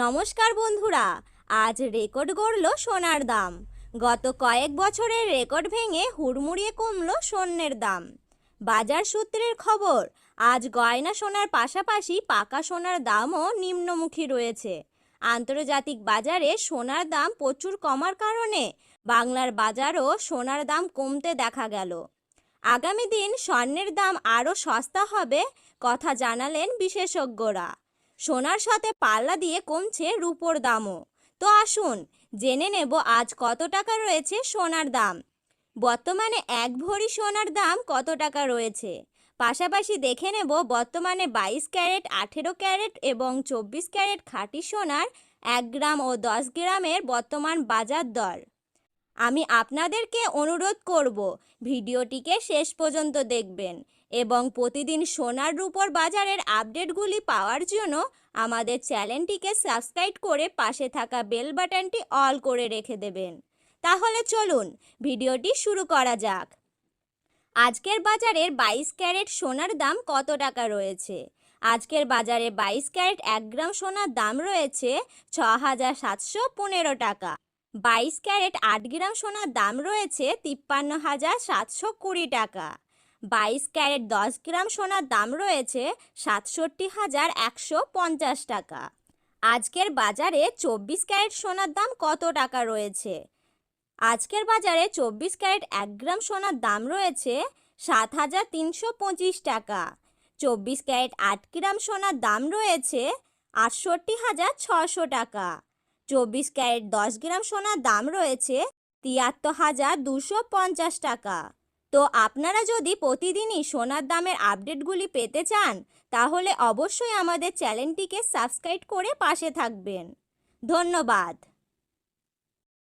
নমস্কার বন্ধুরা, আজ রেকর্ড গড়ল সোনার দাম। গত কয়েক বছরের রেকর্ড ভেঙে হুড়মুড়িয়ে কমল স্বর্ণের দাম। বাজার সূত্রের খবর, আজ গয়না সোনার পাশাপাশি পাকা সোনার দামও নিম্নমুখী রয়েছে। আন্তর্জাতিক বাজারে সোনার দাম প্রচুর কমার কারণে বাংলার বাজারও সোনার দাম কমতে দেখা গেল। আগামী দিন স্বর্ণের দাম আরও সস্তা হবে কথা জানালেন বিশেষজ্ঞরা। সোনার সাথে পাল্লা দিয়ে কমছে রূপোর দামও। তো আসুন জেনে নেব আজ কত টাকা রয়েছে সোনার দাম। বর্তমানে এক ভরি সোনার দাম কত টাকা রয়েছে, পাশাপাশি দেখে নেব বর্তমানে 22 ক্যারেট, 18 ক্যারেট এবং 24 ক্যারেট খাঁটি সোনার 1 গ্রাম ও 10 গ্রামের বর্তমান বাজার দর। আমি আপনাদেরকে অনুরোধ করব ভিডিওটিকে শেষ পর্যন্ত দেখবেন এবং প্রতিদিন সোনার রূপোর বাজারের আপডেটগুলি পাওয়ার জন্য আমাদের চ্যানেলটিকে সাবস্ক্রাইব করে পাশে থাকা বেল বাটনটি অল করে রেখে দেবেন। তাহলে চলুন ভিডিওটি শুরু করা যাক। আজকের বাজারের 22 ক্যারেট সোনার দাম কত টাকা রয়েছে? আজকের বাজারে 22 ক্যারেট 1 গ্রাম সোনার দাম রয়েছে 6,715 টাকা। 22 ক্যারেট 8 গ্রাম সোনার দাম রয়েছে 53,720 টাকা। 22 ক্যারেট 10 গ্রাম সোনার দাম রয়েছে 67,150 টাকা। আজকের বাজারে 24 ক্যারেট সোনার দাম কত টাকা রয়েছে? আজকের বাজারে 24 ক্যারেট 1 গ্রাম সোনার দাম রয়েছে 7,325 টাকা। 24 ক্যারেট 8 গ্রাম সোনার দাম রয়েছে 68,600 টাকা। 24 ক্যারেট 10 গ্রাম সোনার দাম রয়েছে 73,250 টাকা। তো আপনারা যদি প্রতিদিনই সোনার দামের আপডেটগুলি পেতে চান তাহলে অবশ্যই আমাদের চ্যানেলটিকে সাবস্ক্রাইব করে পাশে থাকবেন। ধন্যবাদ।